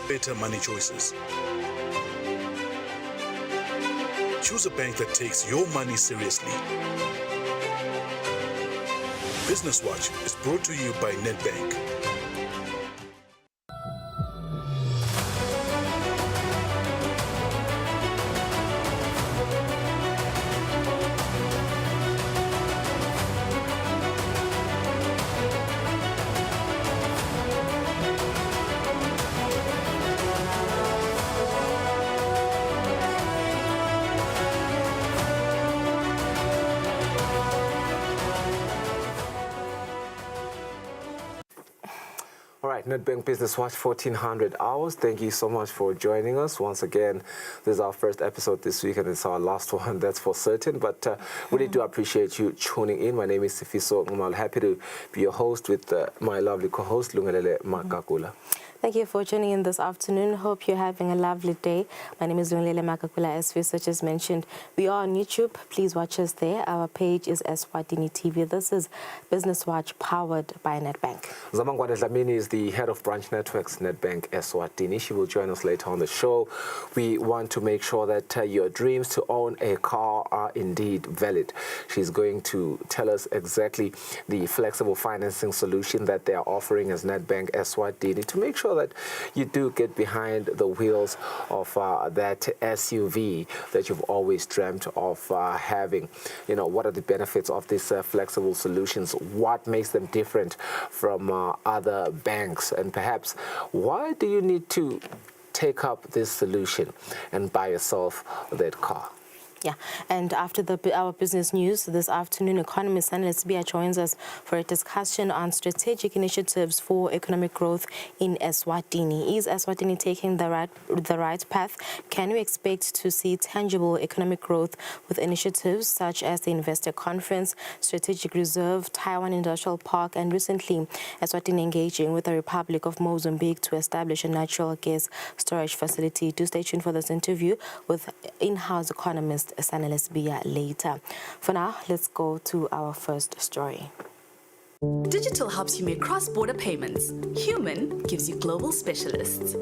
better money choices. Choose a bank that takes your money seriously. Business Watch is brought to you by Nedbank. All right, Nedbank Business Watch 1400 hours. Thank you so much for joining us. Once again, this is our first episode this week and it's our last one, that's for certain. But really do appreciate you tuning in. My name is Sifiso. I'm happy to be your host with my lovely co-host, Lungelele Makakula. Thank you for tuning in this afternoon. Hope you're having a lovely day. My name is Lungelele Makakula. As Fiso just mentioned, we are on YouTube. Please watch us there. Our page is Eswatini TV. This is Business Watch powered by Nedbank. Zamangwane Dlamini is the head of branch networks, Nedbank Eswatini. She will join us later on the show. We want to make sure that your dreams to own a car are indeed valid. She's going to tell us exactly the flexible financing solution that they are offering as Nedbank Eswatini to make sure that you do get behind the wheels of that SUV that you've always dreamt of having. You know, what are the benefits of these flexible solutions? What makes them different from other banks? And perhaps, why do you need to take up this solution and buy yourself that car? Yeah, and after our business news this afternoon, economist analyst Bia joins us for a discussion on strategic initiatives for economic growth in Eswatini. Is Eswatini taking the right path? Can we expect to see tangible economic growth with initiatives such as the Investor Conference, Strategic Reserve, Taiwan Industrial Park, and recently Eswatini engaging with the Republic of Mozambique to establish a natural gas storage facility? Do stay tuned for this interview with in-house economist analyst Bia later. For now, let's go to our first story. Digital helps you make cross-border payments. Human gives you global specialists.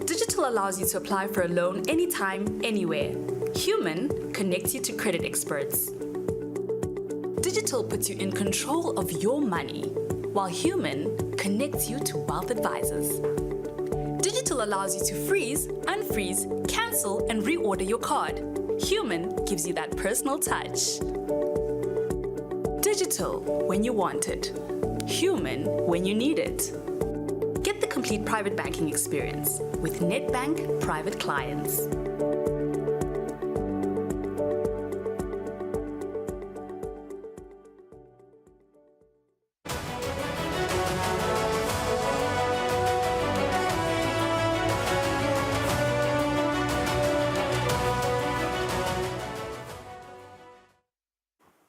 Digital allows you to apply for a loan anytime, anywhere. Human connects you to credit experts. Digital puts you in control of your money, while Human connects you to wealth advisors. Digital allows you to freeze, unfreeze, cancel, and reorder your card. Human gives you that personal touch. Digital when you want it. Human when you need it. Get the complete private banking experience with Nedbank Private Clients.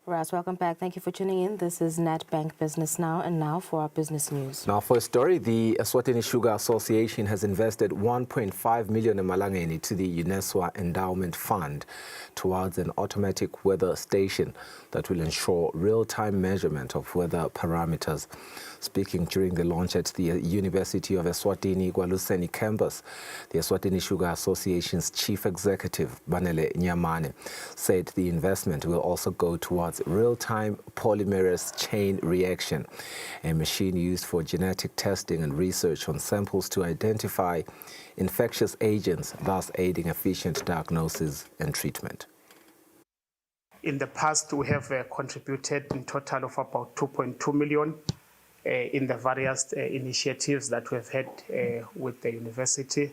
Raz, welcome back. Thank you for tuning in. This is Nedbank Business Now, and now for our business news. Now for a story, the Eswatini Sugar Association has invested 1.5 million emalangeni to the UNESCO Endowment Fund towards an automatic weather station that will ensure real-time measurement of weather parameters. Speaking during the launch at the University of Eswatini Gwaluseni campus, the Eswatini Sugar Association's chief executive, Banele Nyamane, said the investment will also go towards real-time polymerase chain reaction, a machine used for genetic testing and research on samples to identify infectious agents, thus aiding efficient diagnosis and treatment. In the past, we have contributed in total of about 2.2 million in the various initiatives that we've had with the university.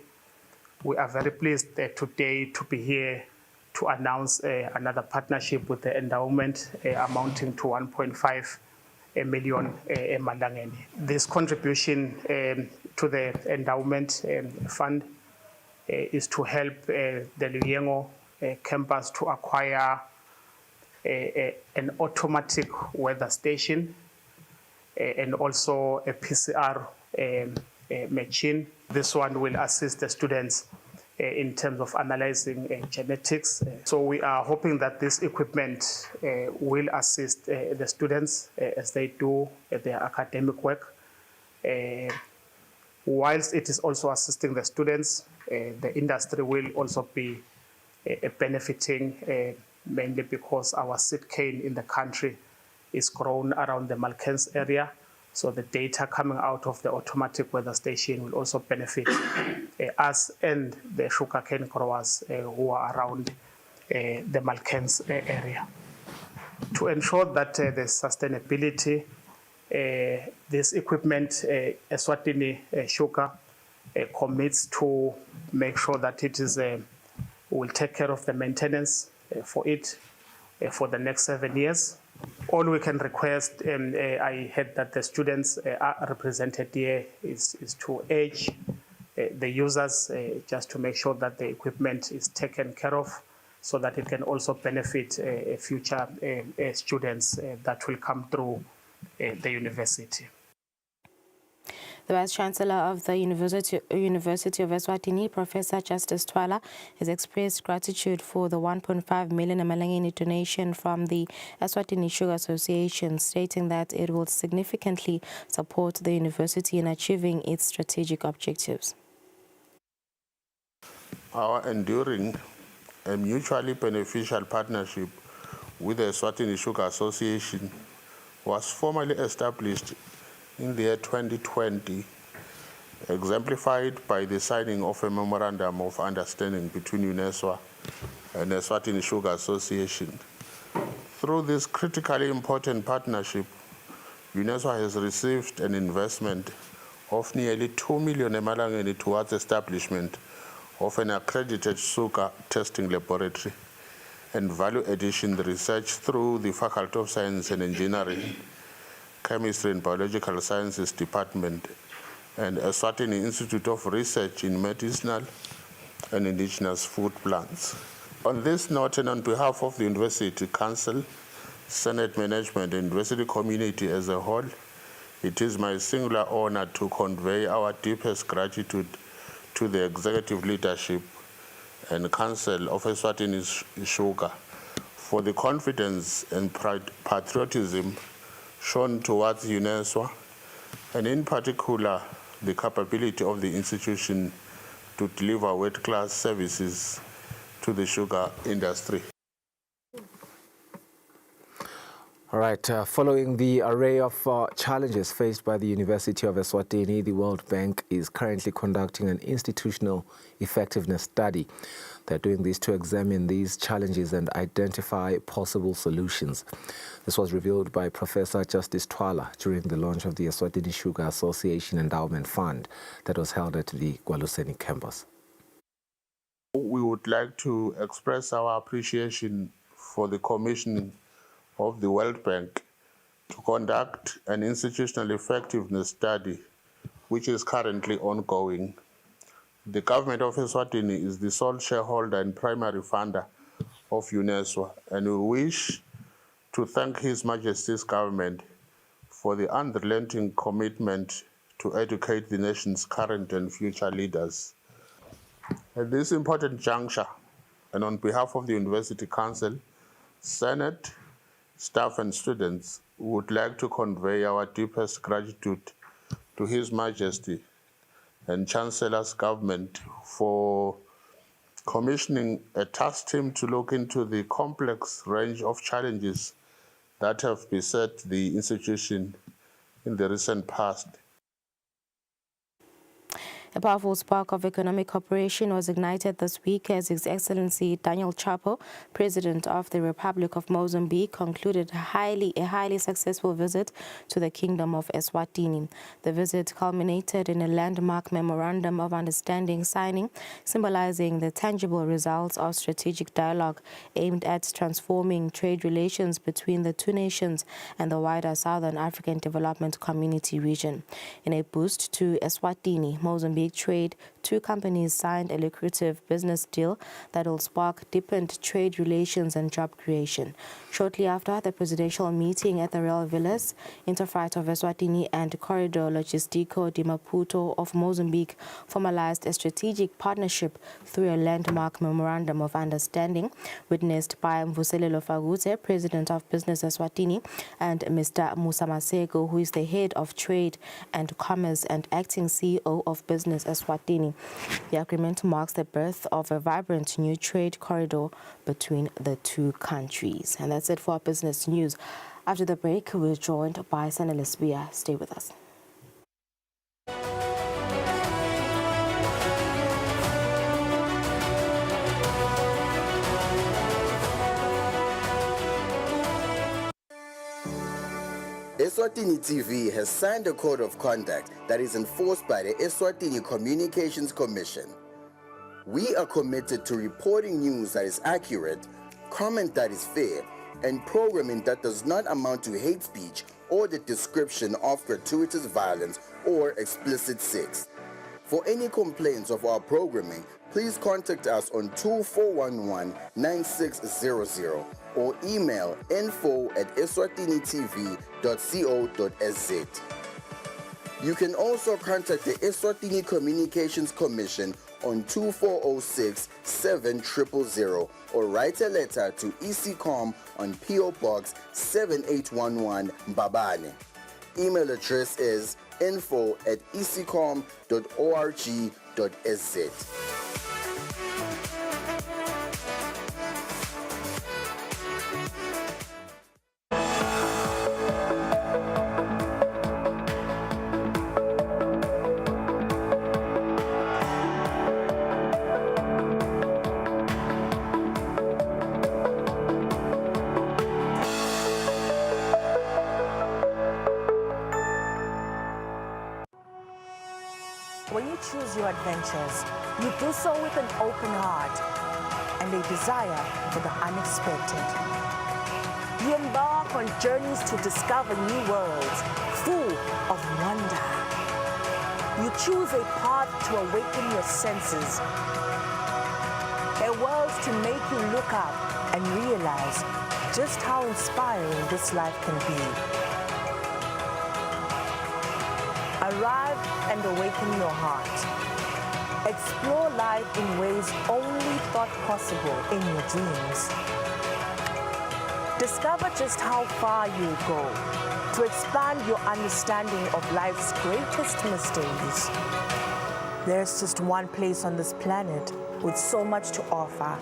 We are very pleased today to be here to announce another partnership with the endowment amounting to 1.5 million emalangeni. This contribution to the endowment fund is to help the Luyengo campus to acquire an automatic weather station and also a PCR machine. This one will assist the students in terms of analyzing genetics. So we are hoping that this equipment will assist the students as they do their academic work. Whilst it is also assisting the students, the industry will also be benefiting mainly because our seed cane in the country is grown around the Malkens area. So the data coming out of the automatic weather station will also benefit us and the sugarcane growers who are around the Malkens area. To ensure that the sustainability, this equipment, Eswatini Sugar commits to make sure that it is will take care of the maintenance for it for the next 7 years. All we can request, and I heard that the students are represented here, is to urge the users just to make sure that the equipment is taken care of so that it can also benefit future students that will come through the university. The Vice-Chancellor of the University of Eswatini, Professor Justice Twala, has expressed gratitude for the 1.5 million Amalangeni donation from the Eswatini Sugar Association, stating that it will significantly support the university in achieving its strategic objectives. Our enduring and mutually beneficial partnership with the Eswatini Sugar Association was formally established in the year 2020, exemplified by the signing of a memorandum of understanding between UNESWA and the Eswatini Sugar Association. Through this critically important partnership, UNESWA has received an investment of nearly 2 million emalangeni towards establishment of an accredited sugar testing laboratory and value addition research through the Faculty of Science and Engineering, Chemistry and Biological Sciences Department, and Eswatini Institute of Research in Medicinal and Indigenous Food Plants. On this note, and on behalf of the University Council, Senate Management, and University community as a whole, it is my singular honor to convey our deepest gratitude to the executive leadership and Council of Eswatini Sugar for the confidence and patriotism shown towards UNESWA, and in particular, the capability of the institution to deliver world-class services to the sugar industry. All right, following the array of challenges faced by the University of Eswatini, the World Bank is currently conducting an institutional effectiveness study. They're doing this to examine these challenges and identify possible solutions. This was revealed by Professor Justice Twala during the launch of the Eswatini Sugar Association Endowment Fund that was held at the Gwaluseni campus. We would like to express our appreciation for the commissioning of the World Bank to conduct an institutional effectiveness study, which is currently ongoing. The government of Eswatini is the sole shareholder and primary funder of UNESWA, and we wish to thank His Majesty's government for the unrelenting commitment to educate the nation's current and future leaders. At this important juncture, and on behalf of the University Council, Senate, staff and students, would like to convey our deepest gratitude to His Majesty and Chancellor's government for commissioning a task team to look into the complex range of challenges that have beset the institution in the recent past. A powerful spark of economic cooperation was ignited this week as His Excellency Daniel Chapo, President of the Republic of Mozambique, concluded a highly successful visit to the Kingdom of Eswatini. The visit culminated in a landmark memorandum of understanding signing, symbolizing the tangible results of strategic dialogue aimed at transforming trade relations between the two nations and the wider Southern African Development Community region. In a boost to Eswatini, Mozambique SA Trade, two companies signed a lucrative business deal that will spark deepened trade relations and job creation. Shortly after the presidential meeting at the Real Villas, Interfreight of Eswatini and Corridor Logistico di Maputo of Mozambique formalized a strategic partnership through a landmark memorandum of understanding, witnessed by Mvuselelo Fagute, President of Business Eswatini, and Mr. Musa Masego, who is the head of Trade and Commerce and acting CEO of Business Eswatini. The agreement marks the birth of a vibrant new trade corridor between the two countries. And that's it for our business news. After the break, we're joined by Sanele Sbia. Stay with us. Eswatini TV has signed a code of conduct that is enforced by the Eswatini Communications Commission. We are committed to reporting news that is accurate, comment that is fair, and programming that does not amount to hate speech or the description of gratuitous violence or explicit sex. For any complaints of our programming, please contact us on 2411-9600 or email info@eswatinitv.co.za. You can also contact the Eswatini Communications Commission on 2406-7000 or write a letter to ECCOM on PO Box 7811 Mbabane. Email address is info@ecom.org.sz. When you choose your adventures, you do so with an open heart and a desire for the unexpected. You embark on journeys to discover new worlds full of wonder. You choose a path to awaken your senses, a world to make you look up and realize just how inspiring this life can be. Arrive and awaken your heart. Explore life in ways only thought possible in your dreams. Discover just how far you'll go to expand your understanding of life's greatest mysteries. There's just one place on this planet with so much to offer.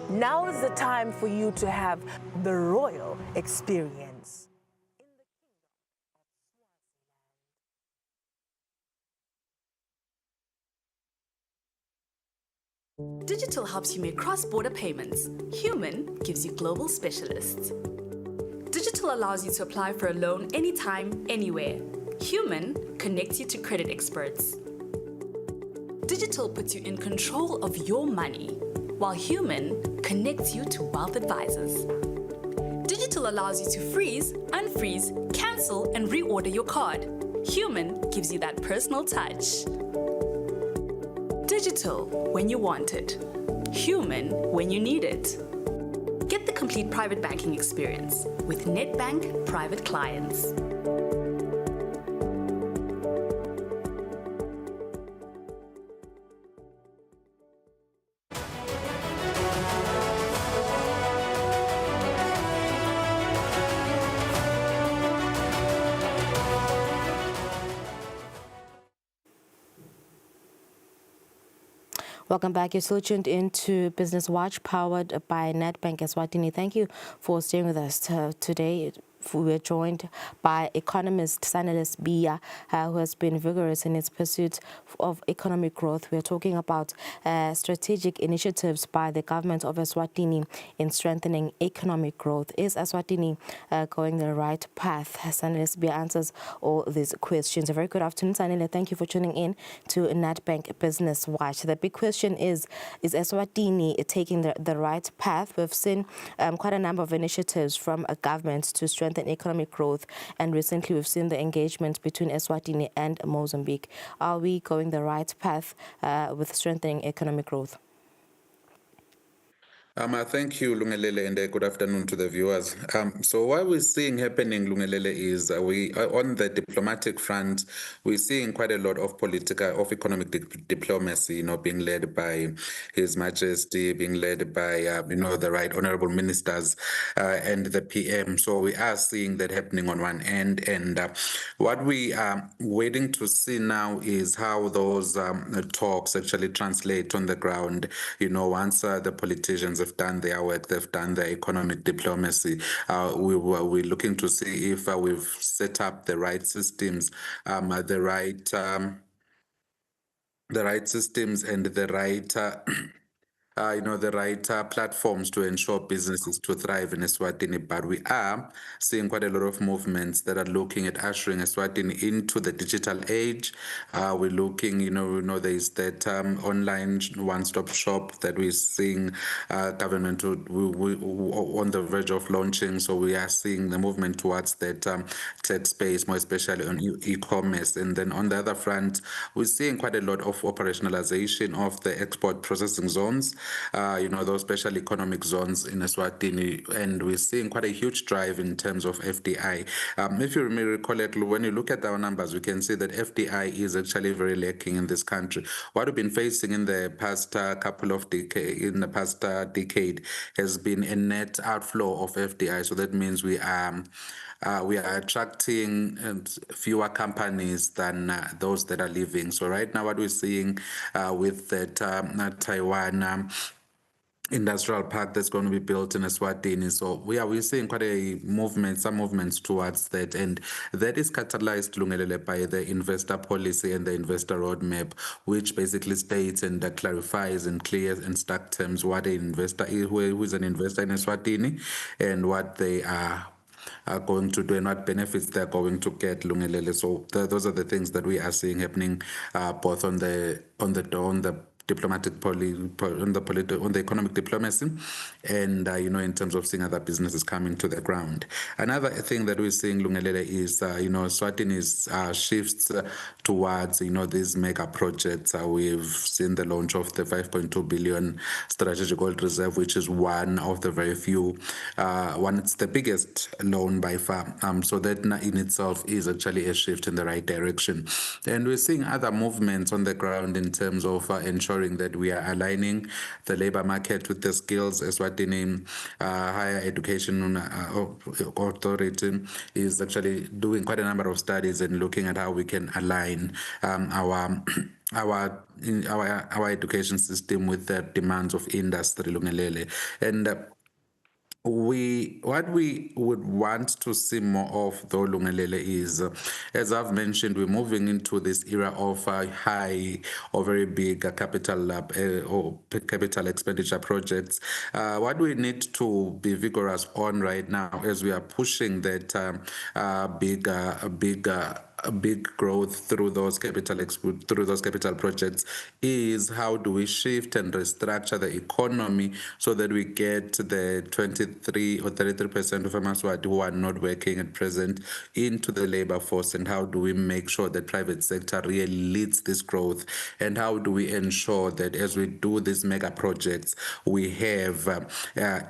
Now is the time for you to have the royal experience. Digital helps you make cross-border payments. Human gives you global specialists. Digital allows you to apply for a loan anytime, anywhere. Human connects you to credit experts. Digital puts you in control of your money, while Human connects you to wealth advisors. Digital allows you to freeze, unfreeze, cancel, and reorder your card. Human gives you that personal touch. Digital when you want it. Human when you need it. Get the complete private banking experience with Nedbank Private Clients. Welcome back. You're still tuned into Business Watch, powered by Nedbank Eswatini. Thank you for staying with us today. We're joined by economist Sanele Sbia, who has been vigorous in its pursuit of economic growth. We're talking about strategic initiatives by the government of Eswatini in strengthening economic growth. Is Eswatini going the right path? Sanele Sbia answers all these questions. A very good afternoon, Sanele. Thank you for tuning in to Nedbank Business Watch. The big question is Eswatini taking the right path? We've seen quite a number of initiatives from a government to strengthen strengthen economic growth. And recently we've seen the engagement between Eswatini and Mozambique. Are we going the right path with strengthening economic growth? Thank you, Lungelele, and good afternoon to the viewers. So what we're seeing happening, Lungelele, is we on the diplomatic front, we're seeing quite a lot of economic diplomacy, being led by His Majesty, being led by, the right honorable ministers and the PM. So we are seeing that happening on one end, and what we are waiting to see now is how those talks actually translate on the ground. Once the politicians have done their work, they've done their economic diplomacy. We're looking to see if we've set up the right systems, the right systems and the right the right platforms to ensure businesses to thrive in Eswatini. But we are seeing quite a lot of movements that are looking at ushering Eswatini into the digital age. We're looking, we know there's that online one-stop shop that we're seeing government we on the verge of launching. So we are seeing the movement towards that tech space, more especially on e-commerce. And then on the other front, we're seeing quite a lot of operationalization of the export processing zones. Those special economic zones in Eswatini, and we're seeing quite a huge drive in terms of FDI. If you may recall it, when you look at our numbers, we can see that FDI is actually very lacking in this country. What we've been facing in the past decade has been a net outflow of FDI. So that means we are attracting fewer companies than those that are leaving. So right now, what we're seeing with that Taiwan industrial park that's going to be built in Eswatini. So we're seeing quite some movements towards that, and that is catalyzed, Lungelele, by the investor policy and the investor roadmap, which basically states and clarifies in clear and stark terms what an investor is, who is an investor in Eswatini, and what they are going to do and what benefits they're going to get, Lungelele. So those are the things that we are seeing happening both on the diplomatic on the economic diplomacy, and in terms of seeing other businesses coming to the ground. Another thing that we're seeing, Lungelele, is Swatini's shifts towards these mega projects. We've seen the launch of the 5.2 billion strategic oil reserve, which is one of the very few. It's the biggest loan by far. So that in itself is actually a shift in the right direction, and we're seeing other movements on the ground in terms of ensuring that we are aligning the labor market with the skills. Eswatini Higher Education Authority is actually doing quite a number of studies and looking at how we can align our education system with the demands of industry, Lungelele. And what we would want to see more of, though, Lungelele, is, as I've mentioned, we're moving into this era of high or very big capital expenditure projects. What we need to be vigorous on right now, as we are pushing that big growth through those capital projects, is how do we shift and restructure the economy so that we get the 23 or 33% of Amaswati who are not working at present into the labor force, and how do we make sure that private sector really leads this growth, and how do we ensure that as we do these mega projects we have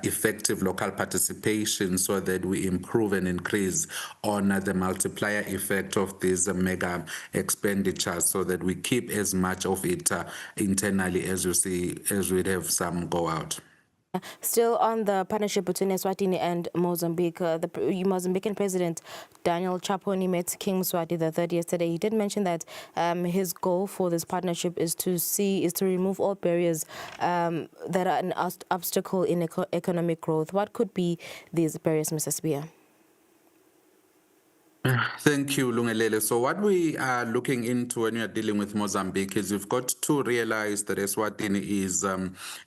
effective local participation so that we improve and increase on the multiplier effect of these mega expenditures, so that we keep as much of it internally as we'd have some go out. Still on the partnership between Eswatini and Mozambique, the Mozambican President Daniel Chaponi met King Mswati III yesterday. He did mention that his goal for this partnership is to remove all barriers that are an obstacle in economic growth. What could be these barriers, Mr. Spear? Thank you, Lungelele. So what we are looking into when we are dealing with Mozambique is you've got to realize that Eswatini is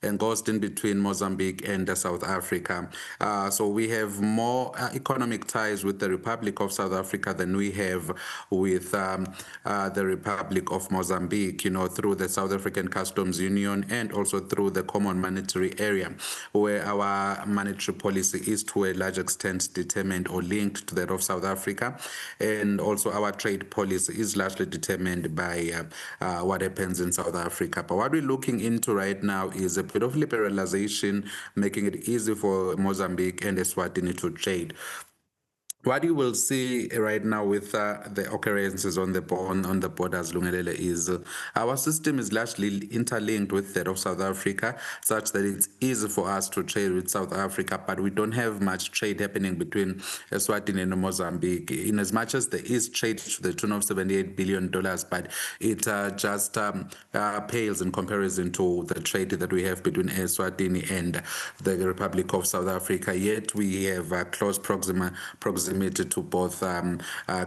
engulfed in between Mozambique and South Africa. So we have more economic ties with the Republic of South Africa than we have with the Republic of Mozambique, through the South African Customs Union and also through the Common Monetary Area, where our monetary policy is to a large extent determined or linked to that of South Africa. And also our trade policy is largely determined by what happens in South Africa. But what we're looking into right now is a bit of liberalization, making it easy for Mozambique and Eswatini to trade. What you will see right now with the occurrences on the borders, Lungelele, is our system is largely interlinked with that of South Africa, such that it's easy for us to trade with South Africa, but we don't have much trade happening between Eswatini and Mozambique. In as much as there is trade to the tune of $78 billion, but it just pales in comparison to the trade that we have between Eswatini and the Republic of South Africa. Yet we have close proximity to both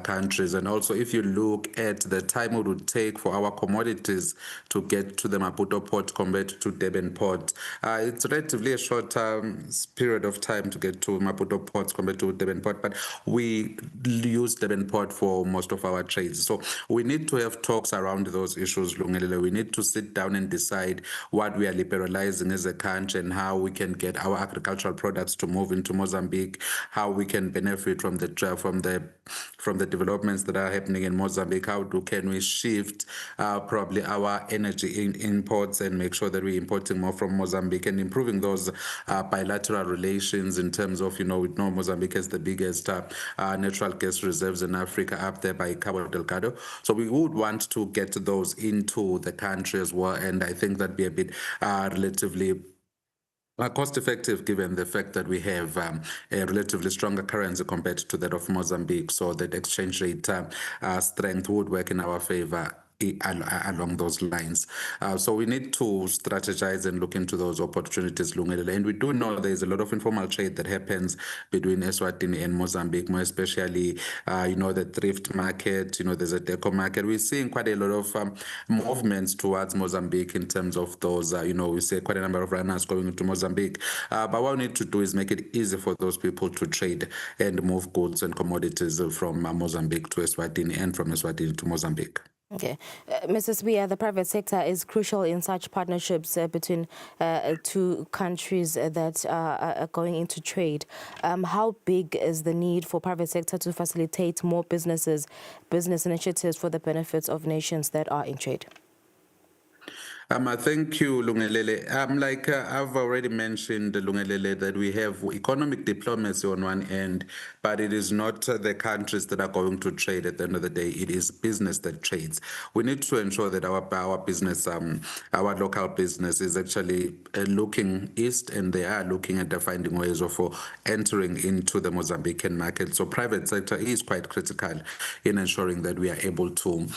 countries. And also, if you look at the time it would take for our commodities to get to the Maputo port compared to Durban port, it's relatively a short period of time to get to Maputo port compared to Durban port, but we use Durban port for most of our trades. So we need to have talks around those issues, Lungelele. We need to sit down and decide what we are liberalizing as a country and how we can get our agricultural products to move into Mozambique, how we can benefit from the developments that are happening in Mozambique. How can we shift probably our energy imports and make sure that we're importing more from Mozambique and improving those bilateral relations in terms of, we know Mozambique has the biggest natural gas reserves in Africa, up there by Cabo Delgado. So we would want to get those into the country as well, and I think that'd be a bit relatively cost effective given the fact that we have a relatively stronger currency compared to that of Mozambique. So that exchange rate strength would work in our favor along those lines. So we need to strategize and look into those opportunities, Lungelele. And we do know there's a lot of informal trade that happens between Eswatini and Mozambique, more especially, the thrift market, there's a deco market. We're seeing quite a lot of movements towards Mozambique in terms of those, we see quite a number of runners going into Mozambique. But what we need to do is make it easy for those people to trade and move goods and commodities from Mozambique to Eswatini and from Eswatini to Mozambique. Okay. Mrs. Bia, the private sector is crucial in such partnerships between two countries that are going into trade. How big is the need for private sector to facilitate more business initiatives for the benefits of nations that are in trade? Thank you, Lungelele. I've already mentioned, Lungelele, that we have economic diplomacy on one end, but it is not the countries that are going to trade at the end of the day. It is business that trades. We need to ensure that our business, our local business is actually looking east, and they are looking at finding ways of entering into the Mozambican market. So private sector is quite critical in ensuring that we are able to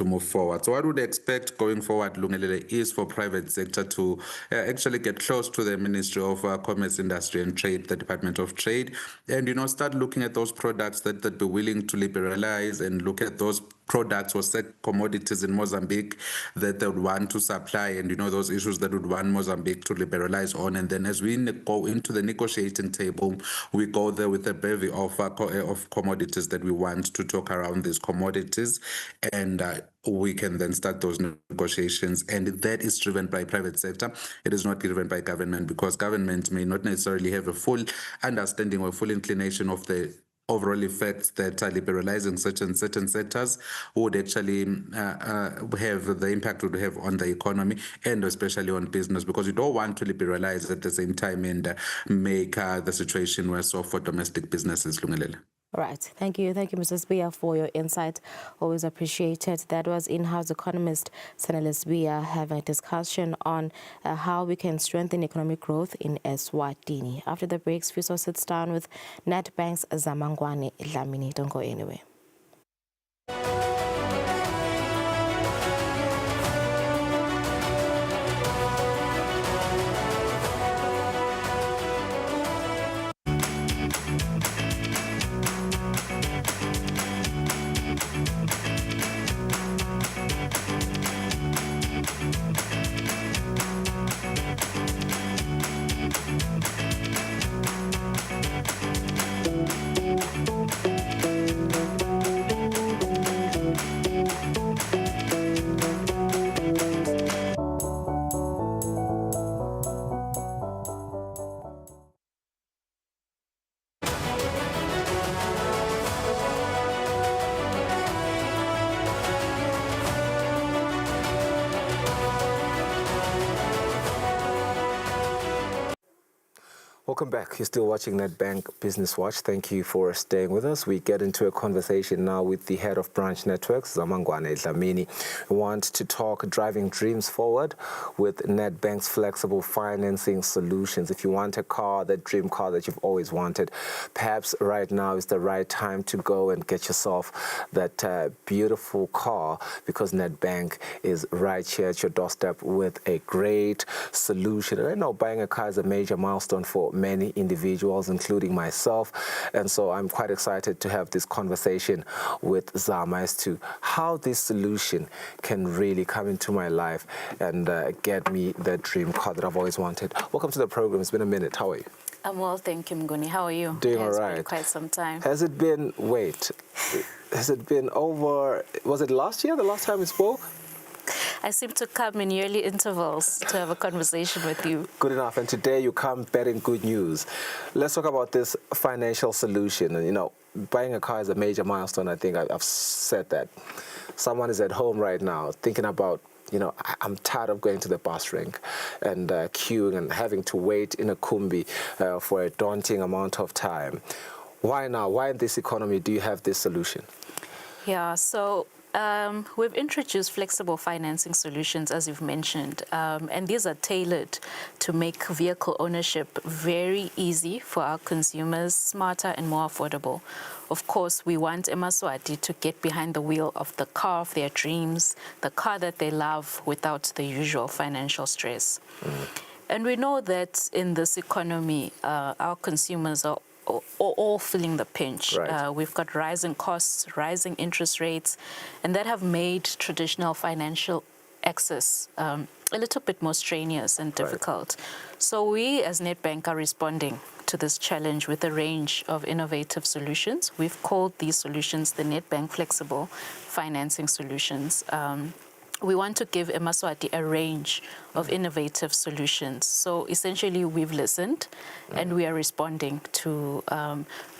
move forward. So what would expect going forward, Lungelele, is for private sector to actually get close to the Ministry of Commerce, Industry and Trade, the Department of Trade, and start looking at those products that be willing to liberalize, and look at those products or commodities in Mozambique that they would want to supply, and those issues that would want Mozambique to liberalize on. And then as we go into the negotiating table, we go there with a bevy of commodities that we want to talk around these commodities, and we can then start those negotiations. And that is driven by private sector. It is not driven by government, because government may not necessarily have a full understanding or full inclination of the overall effects that liberalizing certain sectors would actually have the impact it would have on the economy, and especially on business, because you don't want to liberalize at the same time and make the situation worse off for domestic businesses, Lungelele. Right. Thank you, Mrs. Bia, for your insight. Always appreciated. That was in-house economist Senelis Bia having a discussion on how we can strengthen economic growth in Eswatini. After the breaks, Fiso sits down with Nedbank's Zamangwane Dlamini. Don't go anywhere. Welcome back. You're still watching Nedbank Business Watch. Thank you for staying with us. We get into a conversation now with the head of branch networks, Zamangwane Dlamini. We want to talk driving dreams forward with Nedbank's flexible financing solutions. If you want a car, that dream car that you've always wanted, perhaps right now is the right time to go and get yourself that beautiful car, because Nedbank is right here at your doorstep with a great solution. And I know buying a car is a major milestone for many individuals, including myself. And so I'm quite excited to have this conversation with Zama as to how this solution can really come into my life and get me the dream car that I've always wanted. Welcome to the program. It's been a minute. How are you? I'm well, thank you, Mnguni. How are you? Doing all right. It's been quite some time. Has it been over, was it last year, the last time we spoke? I seem to come in yearly intervals to have a conversation with you. Good enough. And today you come bearing good news. Let's talk about this financial solution. And, you know, buying a car is a major milestone. I think I've said that. Someone is at home right now thinking about, you know, I'm tired of going to the bus rank and queuing and having to wait in a kumbi for a daunting amount of time. Why now? Why in this economy do you have this solution? Yeah, so we've introduced flexible financing solutions, as you've mentioned, and these are tailored to make vehicle ownership very easy for our consumers, smarter and more affordable. Of course, we want eMaswati to get behind the wheel of the car of their dreams, the car that they love, without the usual financial stress. And we know that in this economy, our consumers are all feeling the pinch. Right. We've got rising costs, rising interest rates, and that have made traditional financial access a little bit more strenuous and difficult. Right. So we as Nedbank are responding to this challenge with a range of innovative solutions. We've called these solutions the Nedbank Flexible Financing Solutions. We want to give eMaswati a range of innovative solutions. So essentially, we've listened and we are responding to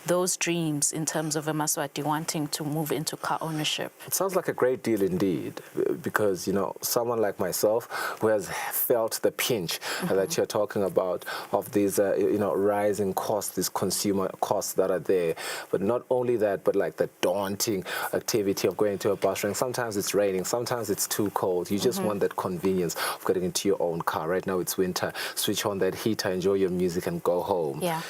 those dreams in terms of eMaswati wanting to move into car ownership. It sounds like a great deal indeed, because, you know, someone like myself who has felt the pinch that you're talking about of these, you know, rising costs, these consumer costs that are there. But not only that, but like the daunting activity of going to a bus rank. Sometimes it's raining, sometimes it's too cold. You just want that convenience of getting into your own car. Right now it's winter. Switch on that heater, enjoy your music and go home. Yeah.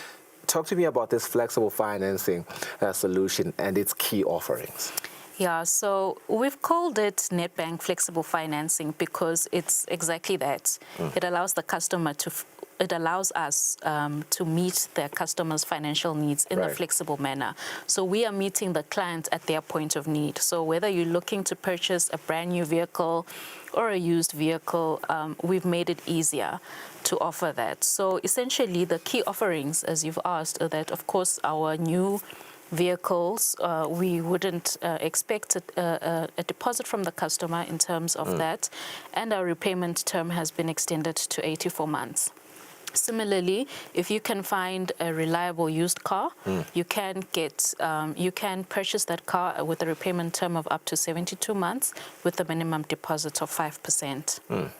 Talk to me about this flexible financing solution and its key offerings. Yeah, so we've called it Nedbank Flexible Financing because it's exactly that. It allows the customer to it allows us to meet their customers' financial needs in a flexible manner. So we are meeting the client at their point of need. So whether you're looking to purchase a brand new vehicle or a used vehicle, we've made it easier to offer that. So essentially the key offerings, as you've asked, are that, of course, our new vehicles, we wouldn't expect a deposit from the customer in terms of that, and our repayment term has been extended to 84 months. Similarly, if you can find a reliable used car, you can get, you can purchase that car with a repayment term of up to 72 months with a minimum deposit of 5%.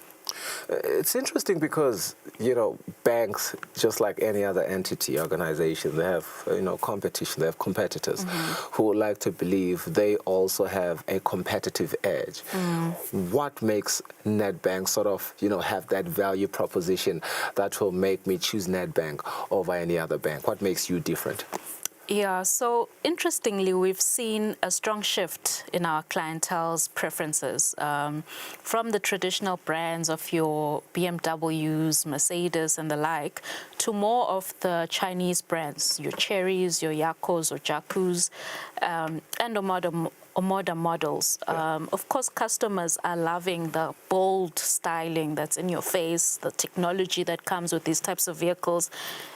It's interesting because, you know, banks, just like any other entity, organization, they have, you know, competition, they have competitors who would like to believe they also have a competitive edge. What makes Nedbank sort of, you know, have that value proposition that will make me choose Nedbank over any other bank? What makes you different? Yeah, so interestingly, we've seen a strong shift in our clientele's preferences from the traditional brands of your BMWs, Mercedes, and the like, to more of the Chinese brands, your Cherries, your Yakos or Jakus, and modern models. Of course, customers are loving the bold styling that's in your face, the technology that comes with these types of vehicles,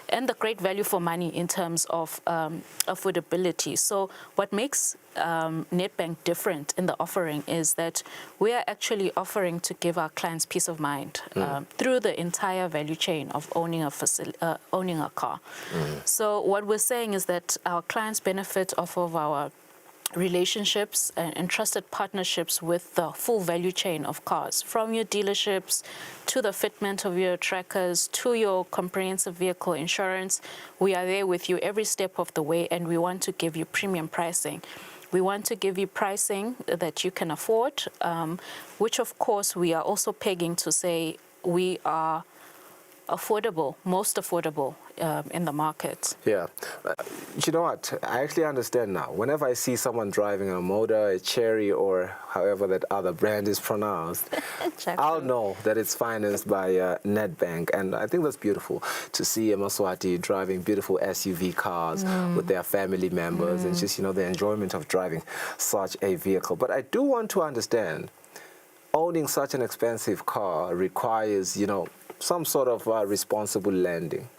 and the great value for money in terms of affordability. So what makes Nedbank different in the offering is that we are actually offering to give our clients peace of mind through the entire value chain of owning a car. So what we're saying is that our clients benefit off of our relationships and trusted partnerships with the full value chain of cars, from your dealerships to the fitment of your trackers to your comprehensive vehicle insurance. We are there with you every step of the way, and we want to give you premium pricing. We want to give you pricing that you can afford, which of course we are also pegging to say we are affordable, most affordable in the market. Yeah. You know what? I actually understand now. Whenever I see someone driving a Motor, a Cherry, or however that other brand is pronounced, I'll know that it's financed by Nedbank. And I think that's beautiful to see a Eswatini driving beautiful SUV cars with their family members and just, the enjoyment of driving such a vehicle. But I do want to understand, owning such an expensive car requires, some sort of responsible lending.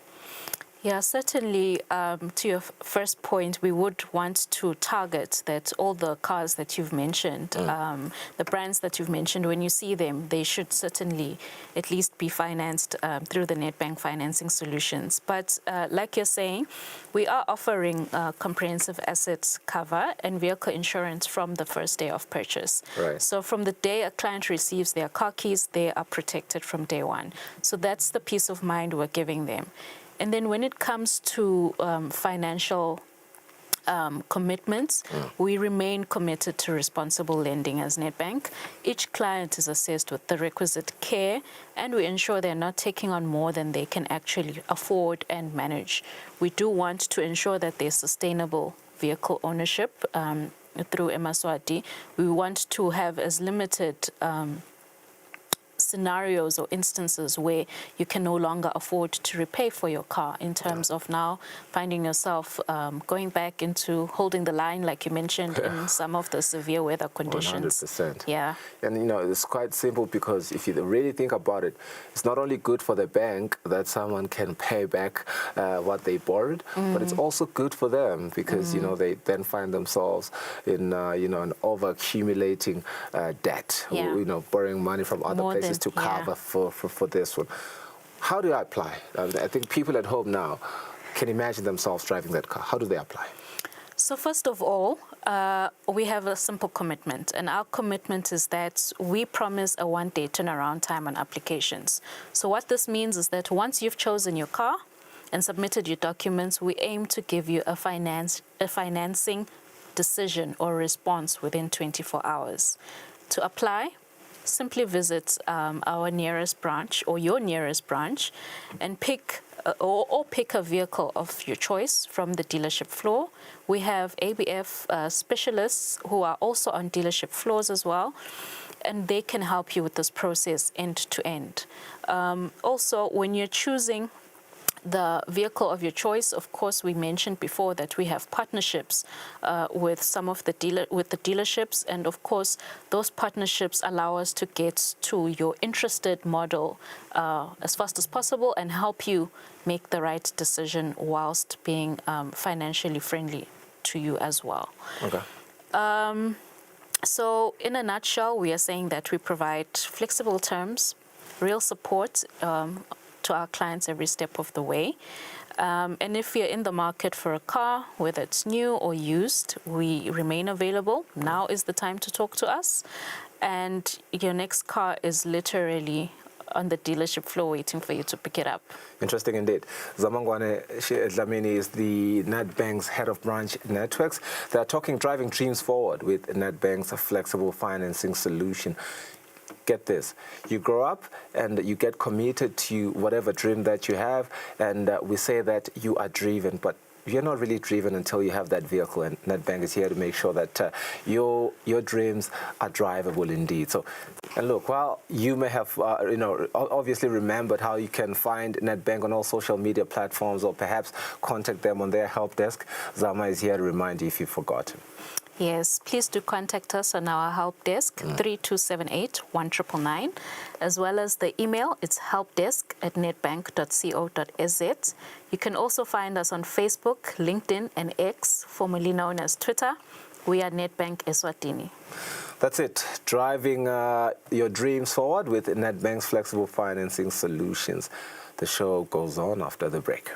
Yeah, certainly. To your first point, we would want to target that all the cars that you've mentioned, the brands that you've mentioned, when you see them, they should certainly at least be financed through the Nedbank financing solutions. But like you're saying, we are offering comprehensive assets cover and vehicle insurance from the first day of purchase. Right. So from the day a client receives their car keys, they are protected from day one. So that's the peace of mind we're giving them. And then when it comes to financial commitments, we remain committed to responsible lending as Nedbank. Each client is assessed with the requisite care, and we ensure they're not taking on more than they can actually afford and manage. We do want to ensure that there's sustainable vehicle ownership through Eswatini. We want to have as limited scenarios or instances where you can no longer afford to repay for your car, in terms of now finding yourself going back into holding the line, like you mentioned, in some of the severe weather conditions. 100%. Yeah. And, it's quite simple, because if you really think about it, it's not only good for the bank that someone can pay back what they borrowed, but it's also good for them, because, they then find themselves in, an over-accumulating debt, borrowing money from other places to cover for this one. How do I apply? I think people at home now can imagine themselves driving that car. How do they apply? So first of all, we have a simple commitment, and our commitment is that we promise a one-day turnaround time on applications. So what this means is that once you've chosen your car and submitted your documents, we aim to give you a financing decision or response within 24 hours. To apply, simply visit our nearest branch or your nearest branch and pick pick a vehicle of your choice from the dealership floor. We have ABF specialists who are also on dealership floors as well, and they can help you with this process end to end. Also, when you're choosing the vehicle of your choice, of course, we mentioned before that we have partnerships with some of the dealerships, and of course, those partnerships allow us to get to your interested model as fast as possible and help you make the right decision whilst being financially friendly to you as well. Okay. So, in a nutshell, we are saying that we provide flexible terms, real support to our clients every step of the way. And if you're in the market for a car, whether it's new or used, we remain available. Now is the time to talk to us. And your next car is literally on the dealership floor waiting for you to pick it up. Interesting indeed. Zamangwane Dlamini is the Nedbank's head of branch networks. They're talking driving dreams forward with Nedbank's flexible financing solution. Get this, you grow up and you get committed to whatever dream that you have, and we say that you are driven, but you're not really driven until you have that vehicle, and Nedbank is here to make sure that your dreams are drivable indeed. So, and look, while you may have obviously remembered how you can find Nedbank on all social media platforms, or perhaps contact them on their help desk, Zama is here to remind you if you've forgotten. Yes, please do contact us on our help desk, 3278-1999, as well as the email. It's helpdesk@nedbank.co.za. You can also find us on Facebook, LinkedIn, and X, formerly known as Twitter. We are Nedbank Eswatini. That's it. Driving your dreams forward with Nedbank's flexible financing solutions. The show goes on after the break.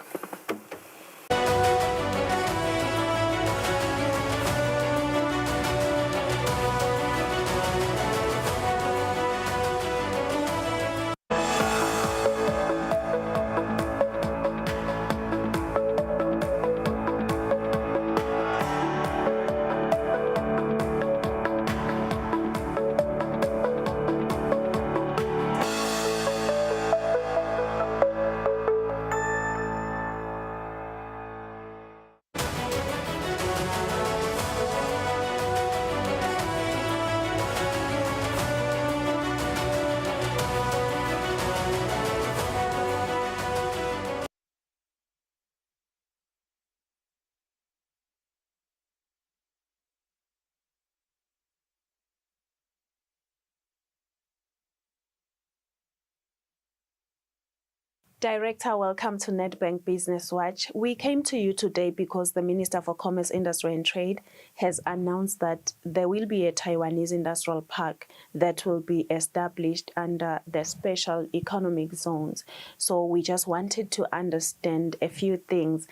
Director, welcome to Nedbank Business Watch. We came to you today because the Minister for Commerce, Industry and Trade has announced that there will be a Taiwanese industrial park that will be established under the special economic zones. So we just wanted to understand a few things.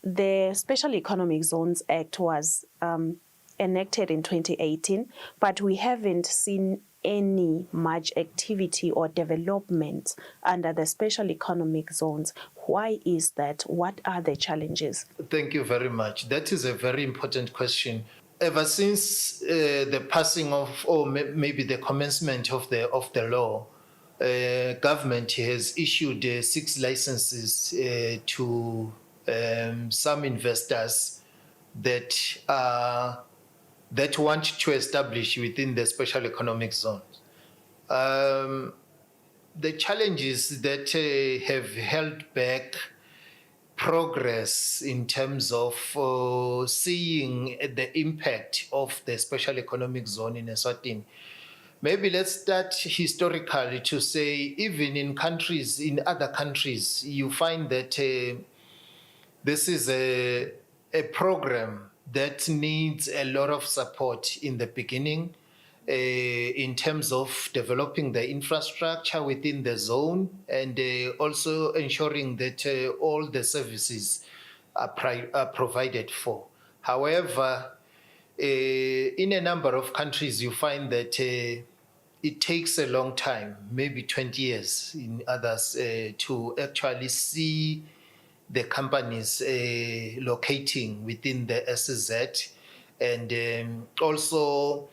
The Special Economic Zones Act was enacted in 2018, but we haven't seen any much activity or development under the special economic zones. Why is that? What are the challenges? Thank you very much. That is a very important question. Ever since the passing of, or maybe the commencement of the law, government has issued 6 licenses to some investors that want to establish within the special economic zones. The challenges that have held back progress in terms of seeing the impact of the special economic zone in Eswatini. Maybe let's start historically to say, even in other countries, you find that this is a program that needs a lot of support in the beginning in terms of developing the infrastructure within the zone and also ensuring that all the services are provided for. However, in a number of countries, you find that it takes a long time, maybe 20 years in others, to actually see the companies locating within the SZ, and also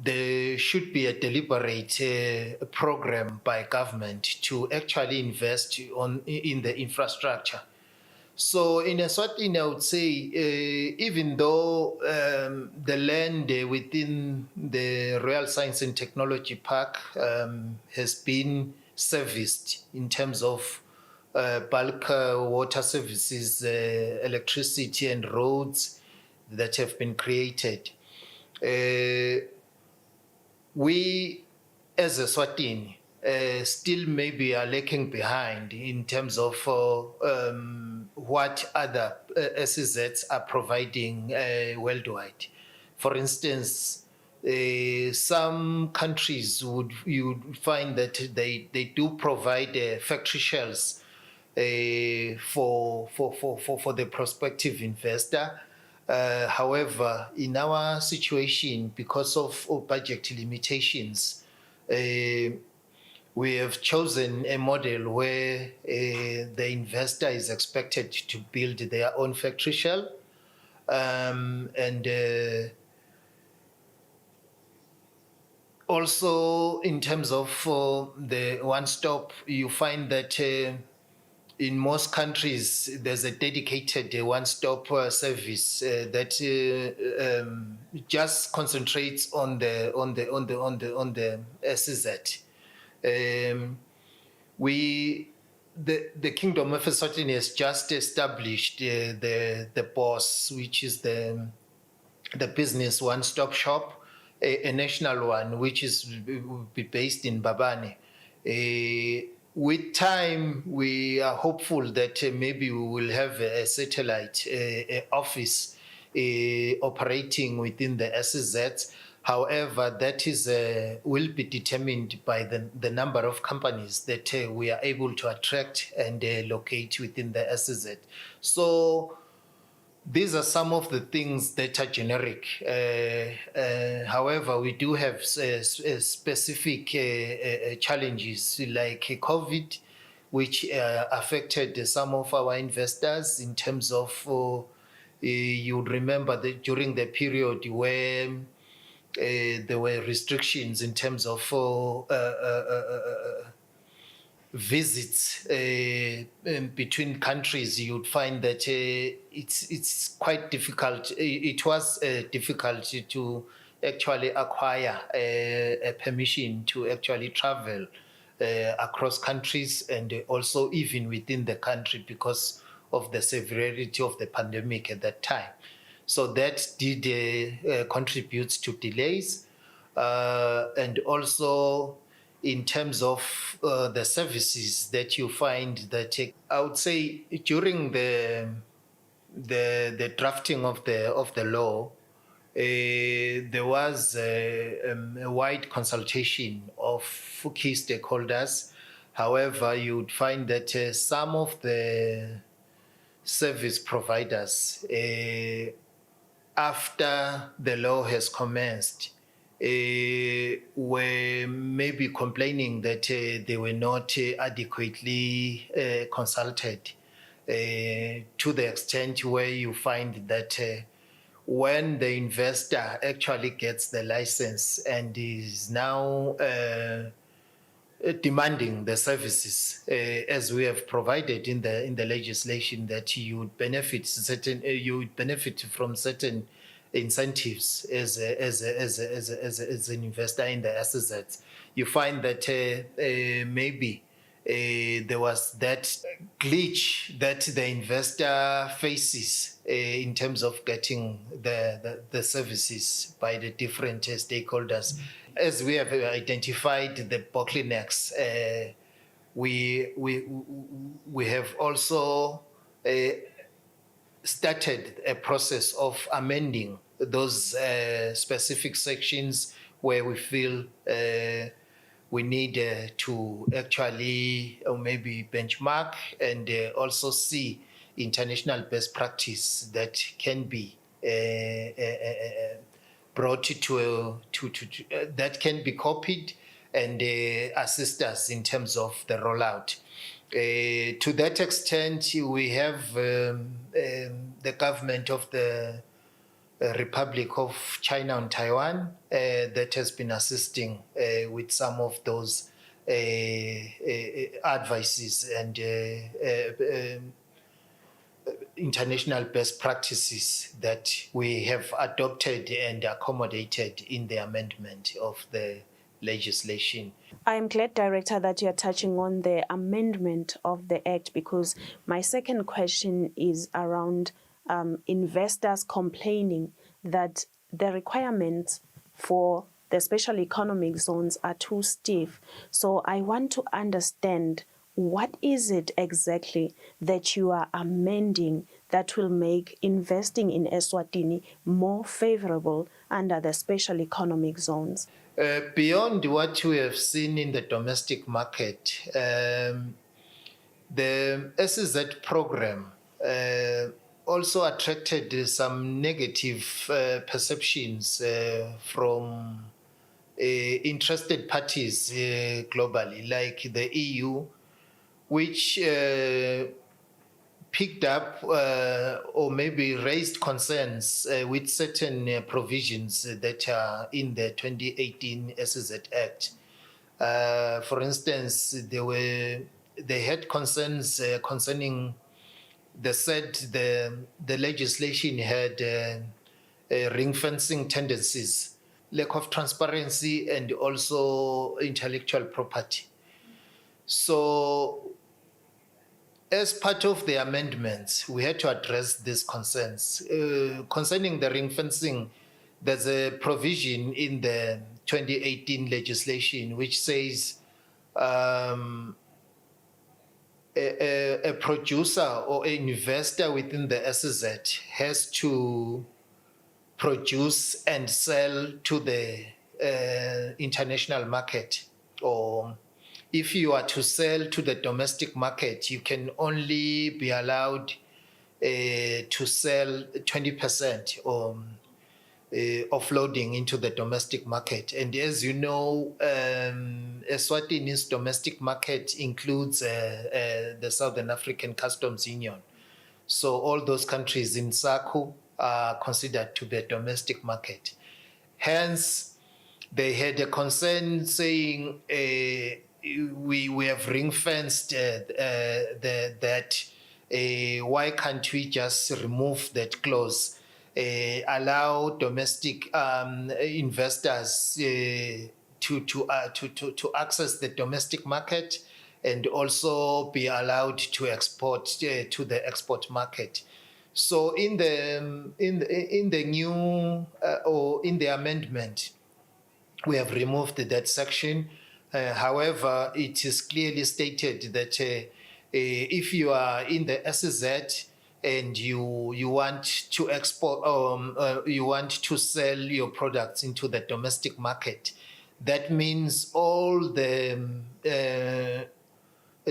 there should be a deliberate program by government to actually invest in the infrastructure. So in Eswatini, I would say, even though the land within the Royal Science and Technology Park has been serviced in terms of bulk water services, electricity and roads that have been created, we as Eswatini still maybe are lagging behind in terms of what other SEZs are providing worldwide. For instance, some countries you would find that they do provide factory shells for the prospective investor. However, in our situation, because of budget limitations, we have chosen a model where the investor is expected to build their own factory shell, and also in terms of the one-stop, you find that in most countries there's a dedicated one-stop service that just concentrates on the SZ. The Kingdom of Eswatini has just established the BOSS, which is the business one-stop shop, a national one, which will be based in Babane. With time, we are hopeful that maybe we will have a satellite office operating within the SZs. However, that will be determined by the number of companies that we are able to attract and locate within the SZ. So these are some of the things that are generic. However, we do have specific challenges like COVID, which affected some of our investors in terms of, you would remember that during the period where there were restrictions in terms of visits between countries, you'd find that it's quite difficult. It was difficult to actually acquire a permission to actually travel across countries and also even within the country because of the severity of the pandemic at that time. So that did contribute to delays. And also in terms of the services that you find that I would say during the drafting of the law, there was a wide consultation of key stakeholders. However, you would find that some of the service providers, after the law has commenced, were maybe complaining that they were not adequately consulted, to the extent where you find that when the investor actually gets the license and is now demanding the services as we have provided in the legislation, that you would benefit from certain incentives as an investor in the assets. You find that maybe there was that glitch that the investor faces in terms of getting the services by the different stakeholders. As we have identified the bottlenecks, we have also started a process of amending those specific sections where we feel we need to actually maybe benchmark and also see international best practice that can be brought to that can be copied and assist us in terms of the rollout. To that extent, we have the government of the Republic of China and Taiwan that has been assisting with some of those advices and international best practices that we have adopted and accommodated in the amendment of the legislation. I am glad, Director, that you're touching on the amendment of the Act, because my second question is around investors complaining that the requirements for the special economic zones are too stiff. So I want to understand, what is it exactly that you are amending that will make investing in Eswatini more favorable under the special economic zones? Beyond what we have seen in the domestic market, the SEZ program also attracted some negative perceptions from interested parties globally, like the EU, which picked up or maybe raised concerns with certain provisions that are in the 2018 SEZ Act. For instance, they had concerns concerning the legislation had ring fencing tendencies, lack of transparency, and also intellectual property. So, as part of the amendments, we had to address these concerns. Concerning the ring fencing, there's a provision in the 2018 legislation which says a producer or an investor within the SEZ has to produce and sell to the international market, or if you are to sell to the domestic market, you can only be allowed to sell 20% offloading into the domestic market. And as you know, Eswatini's domestic market includes the Southern African Customs Union. So all those countries in SACU are considered to be a domestic market. Hence, they had a concern saying we have ring-fenced that why can't we just remove that clause, allow domestic investors to access the domestic market and also be allowed to export to the export market. So in the new or in the amendment, we have removed that section. However, it is clearly stated that if you are in the SZ and you want to export, you want to sell your products into the domestic market, that means all the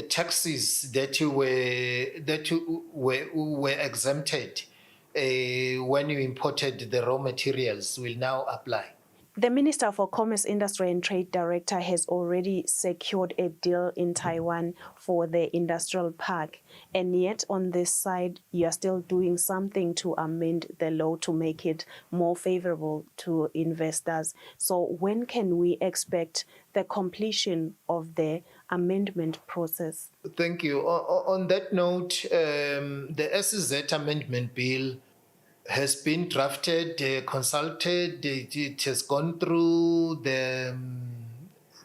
taxes that were exempted when you imported the raw materials will now apply. The Minister for Commerce, Industry and Trade Director has already secured a deal in Taiwan for the industrial park. And yet on this side, you are still doing something to amend the law to make it more favorable to investors. So when can we expect the completion of the amendment process? Thank you. On that note, the SZ amendment bill has been drafted, consulted, it has gone through the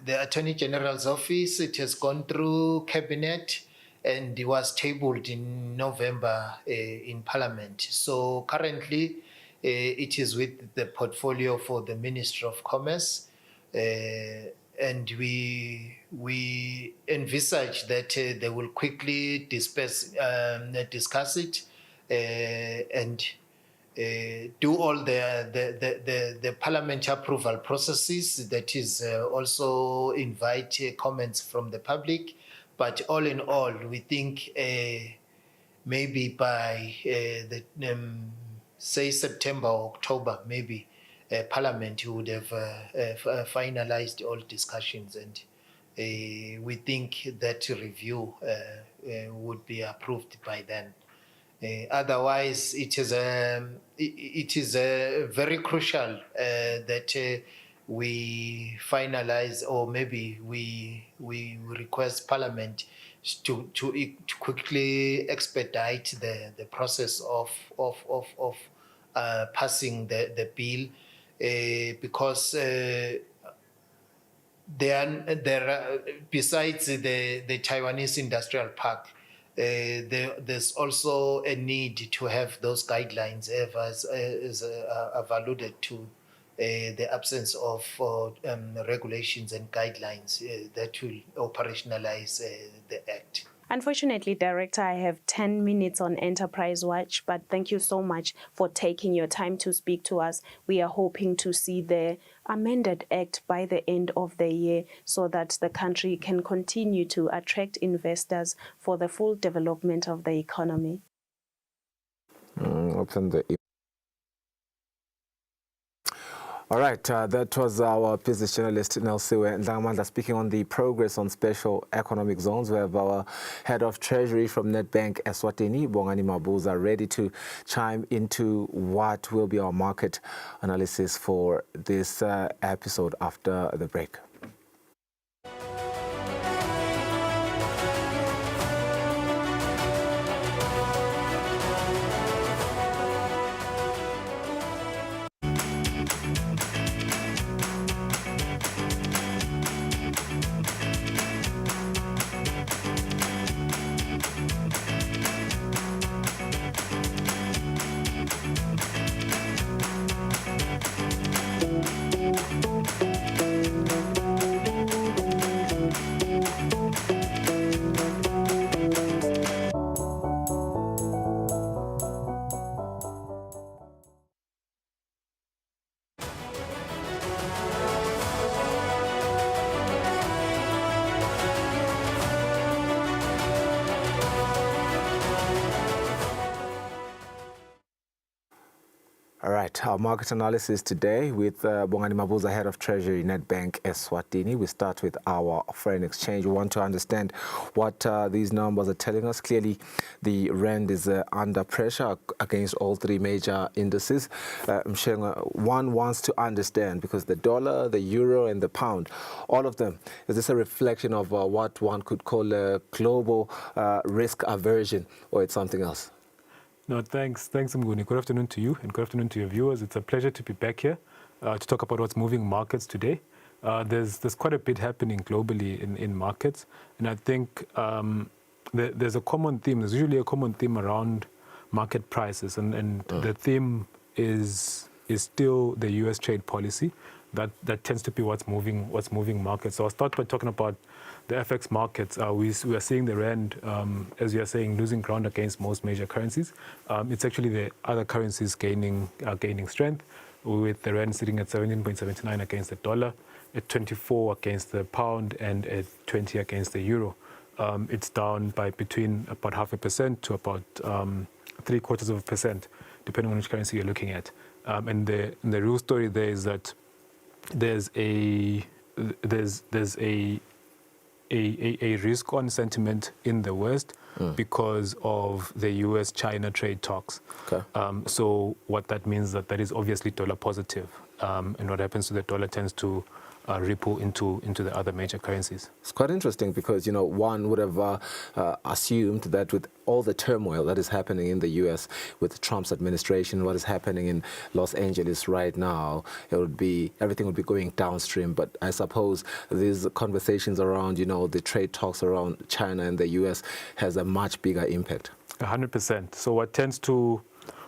Attorney General's office, it has gone through Cabinet, and it was tabled in November in Parliament. So currently, it is with the portfolio for the Ministry of Commerce, and we envisage that they will quickly discuss it and do all the parliament approval processes, that is also invite comments from the public. But all in all, we think maybe by say September or October, maybe Parliament would have finalized all discussions, and we think that review would be approved by then. Otherwise, it is very crucial that we finalize, or maybe we request Parliament to quickly expedite the process of passing the bill, because there are, besides the Taiwanese industrial park, there's also a need to have those guidelines, as I've alluded to, the absence of regulations and guidelines that will operationalize the Act. Unfortunately, Director, I have 10 minutes on Enterprise Watch, but thank you so much for taking your time to speak to us. We are hoping to see the amended Act by the end of the year so that the country can continue to attract investors for the full development of the economy. All right, that was our business journalist, Nelsiwe Ndlamandla, speaking on the progress on special economic zones. We have our head of treasury from Nedbank Eswatini, Bongani Mabuza, ready to chime into what will be our market analysis for this episode after the break. All right, our market analysis today with Bongani Mabuza, Head of Treasury, Nedbank Eswatini. We start with our foreign exchange. We want to understand what these numbers are telling us. Clearly, the rand is under pressure against all three major indices. One wants to understand, because the dollar, the euro, and the pound, all of them, is this a reflection of what one could call a global risk aversion, or it's something else? No, thanks, Mguni. Good afternoon to you and good afternoon to your viewers. It's a pleasure to be back here to talk about what's moving markets today. There's quite a bit happening globally in markets, and I think there's a common theme. There's usually a common theme around market prices, and the theme is still the U.S. trade policy. that tends to be what's moving markets. So I'll start by talking about the FX markets. We are seeing the rand, as you are saying, losing ground against most major currencies. It's actually the other currencies gaining strength, with the rand sitting at 17.79 against the dollar, at 24 against the pound, and at 20 against the euro. It's down by between about 0.5% to about 0.75%, depending on which currency you're looking at. And the real story there is that there's a risk on sentiment in the West because of the US-China trade talks. Okay. So what that means that is obviously dollar positive, and what happens to the dollar tends to ripple into the other major currencies. It's quite interesting because, one would have assumed that with all the turmoil that is happening in the U.S. with Trump's administration, what is happening in Los Angeles right now, everything would be going downstream. But I suppose these conversations around, the trade talks around China and the U.S. has a much bigger impact. 100%. So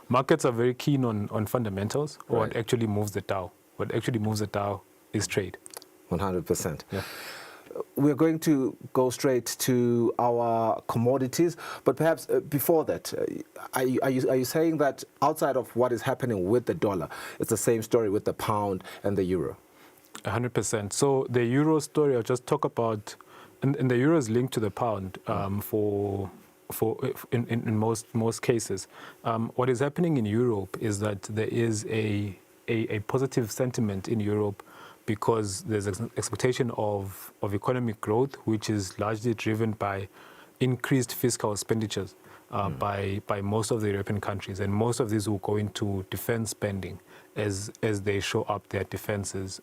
markets are very keen on fundamentals, or what actually moves the Dow. What actually moves the Dow is trade. 100%. Yeah. We're going to go straight to our commodities, but perhaps before that, are you saying that outside of what is happening with the dollar, it's the same story with the pound and the euro? 100%. So the euro story, I'll just talk about, and the euro is linked to the pound in most cases. What is happening in Europe is that there is a positive sentiment in Europe because there's an expectation of economic growth, which is largely driven by increased fiscal expenditures by most of the European countries. And most of these will go into defense spending as they show up their defenses.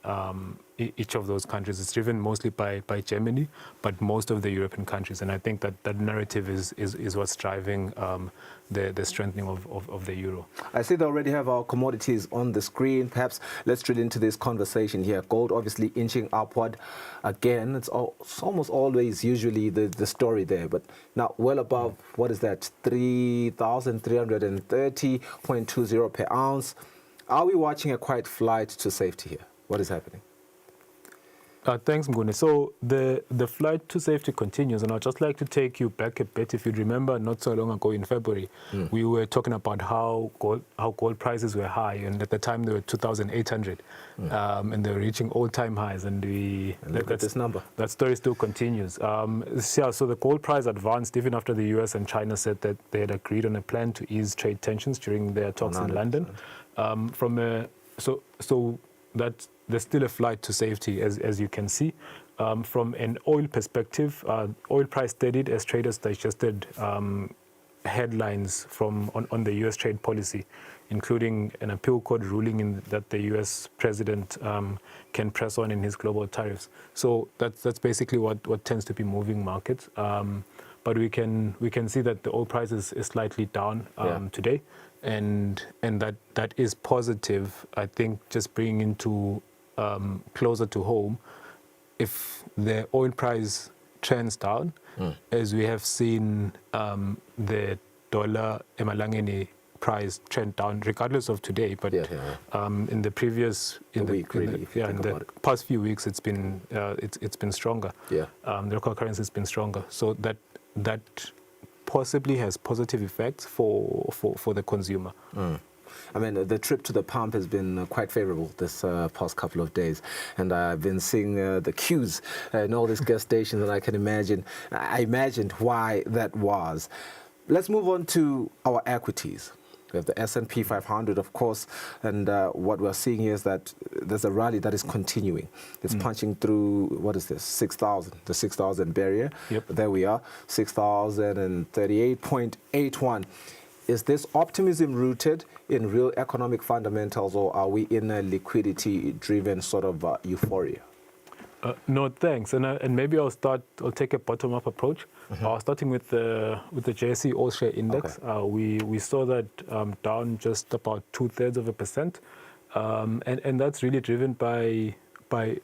Each of those countries is driven mostly by Germany, but most of the European countries. And I think that narrative is what's driving the strengthening of the euro. I see they already have our commodities on the screen. Perhaps let's drill into this conversation here. Gold obviously inching upward again. It's almost always usually the story there, but now well above, what is that, 3,330.20 per ounce. Are we watching a quiet flight to safety here? What is happening? Thanks, Mguni. So the flight to safety continues, and I'd just like to take you back a bit. If you remember, not so long ago in February, we were talking about how gold prices were high, and at the time they were 2,800, and they were reaching all-time highs. And look at this number. That story still continues. So the gold price advanced even after the US and China said that they had agreed on a plan to ease trade tensions during their talks 100%. In London. So that there's still a flight to safety, as you can see. From an oil perspective, oil price steadied as traders digested headlines on the U.S. trade policy, including an appeal court ruling that the U.S. president can press on in his global tariffs. So that's basically what tends to be moving markets. But we can see that the oil price is slightly down today, and that is positive. I think just bringing into closer to home, if the oil price trends down, as we have seen the dollar emalangeni price trend down, regardless of today, but in the previous in the past few weeks, it's been stronger. The local currency has been stronger, so that possibly has positive effects for the consumer. I mean, the trip to the pump has been quite favorable this past couple of days, and I've been seeing the queues in all these gas stations, and I imagined why that was. Let's move on to our equities. We have the S&P 500, of course, and what we're seeing here is that there's a rally that is continuing. It's punching through, what is this, 6,000, the 6,000 barrier. Yep. There we are, 6,038.81. Is this optimism rooted in real economic fundamentals, or are we in a liquidity-driven sort of euphoria? No, thanks. And maybe I'll take a bottom-up approach. Starting with the JSE All Share Index. Okay. We saw that down just about 2/3%, and that's really driven by what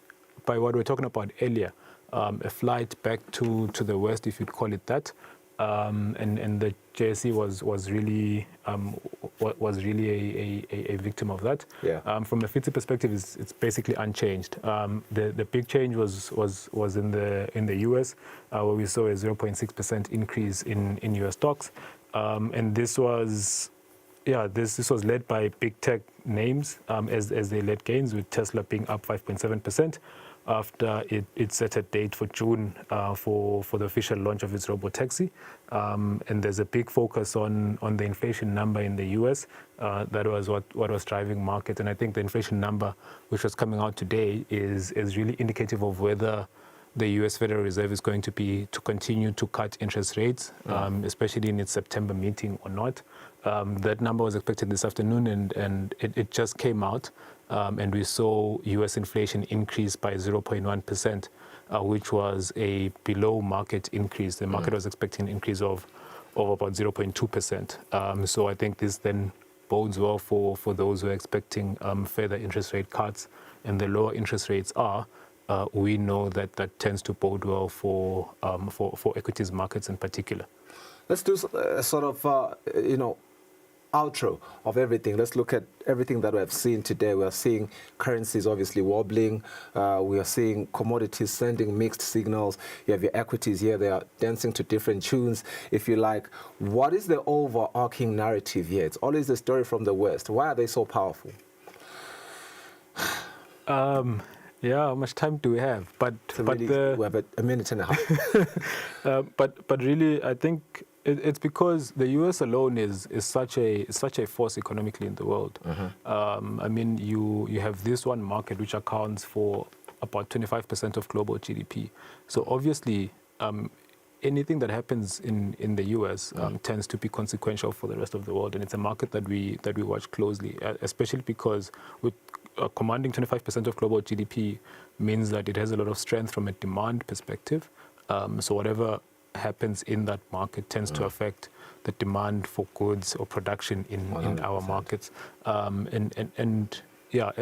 we were talking about earlier, a flight back to the West, if you'd call it that. and the JSE was really a victim of that. Yeah. From a FTSE perspective, it's basically unchanged. The big change was in the US, where we saw a 0.6% increase in US stocks, and this was led by big tech names as they led gains, with Tesla being up 5.7%. After it set a date for June for the official launch of its robotaxi. And there's a big focus on the inflation number in the US. That was what was driving market. And I think the inflation number, which was coming out today, is really indicative of whether the US Federal Reserve is going to continue to cut interest rates, especially in its September meeting or not. That number was expected this afternoon, and it just came out. And we saw US inflation increase by 0.1%, which was a below market increase. The market was expecting an increase of about 0.2%. So I think this then bodes well for those who are expecting further interest rate cuts. And the lower interest rates are, we know that tends to bode well for equities markets in particular. Let's do a sort of, outro of everything. Let's look at everything that we have seen today. We are seeing currencies obviously wobbling. We are seeing commodities sending mixed signals. You have your equities here. They are dancing to different tunes, if you like. What is the overarching narrative here? It's always the story from the West. Why are they so powerful? How much time do we have? We have a minute and a half. But really, I think it's because the US alone is such a force economically in the world. I mean, you have this one market which accounts for about 25% of global GDP. So obviously, anything that happens in the US tends to be consequential for the rest of the world, and it's a market that we watch closely, especially because with commanding 25% of global GDP means that it has a lot of strength from a demand perspective. So whatever happens in that market tends to affect the demand for goods or production in our markets, and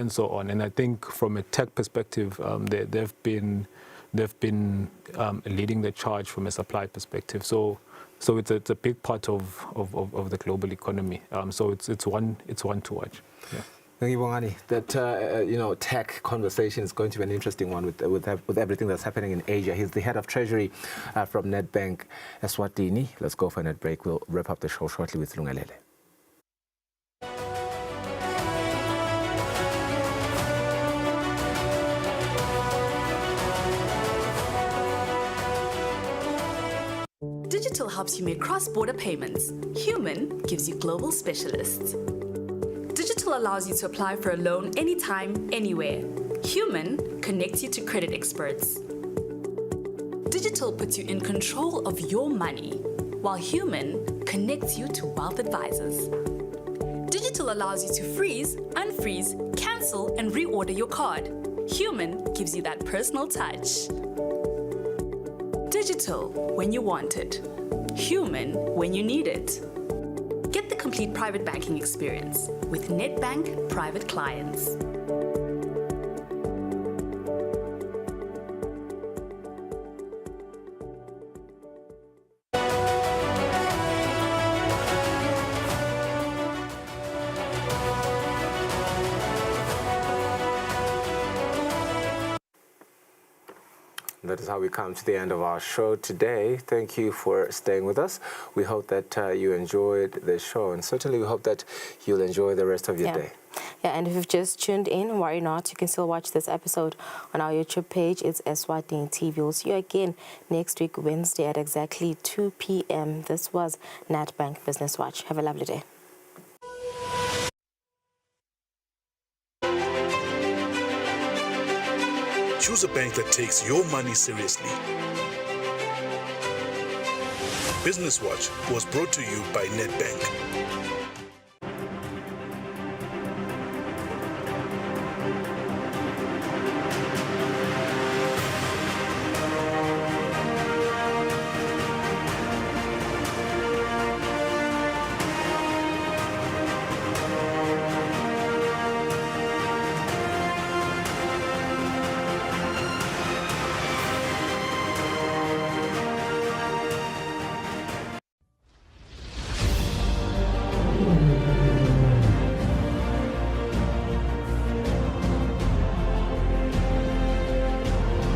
so on. And I think from a tech perspective, they've been leading the charge from a supply perspective. So it's a big part of the global economy. So it's one to watch. Yeah. Thank you, Bongani. That tech conversation is going to be an interesting one with everything that's happening in Asia. He's the head of treasury from Nedbank Eswatini. Let's go for a net break. We'll wrap up the show shortly with Lungalele. Digital helps you make cross-border payments. Human gives you global specialists. Digital allows you to apply for a loan anytime, anywhere. Human connects you to credit experts. Digital puts you in control of your money, while Human connects you to wealth advisors. Digital allows you to freeze, unfreeze, cancel, and reorder your card. Human gives you that personal touch. Digital when you want it. Human when you need it. Get the complete private banking experience with Nedbank Private Clients. That is how we come to the end of our show today. Thank you for staying with us. We hope that you enjoyed the show, and certainly we hope that you'll enjoy the rest of your day. Yeah, and if you've just tuned in, worry not, you can still watch this episode on our YouTube page. It's Eswatini TV. We'll see you again next week, Wednesday at exactly 2 p.m. This was Nedbank Business Watch. Have a lovely day. Choose a bank that takes your money seriously. Business Watch was brought to you by Nedbank.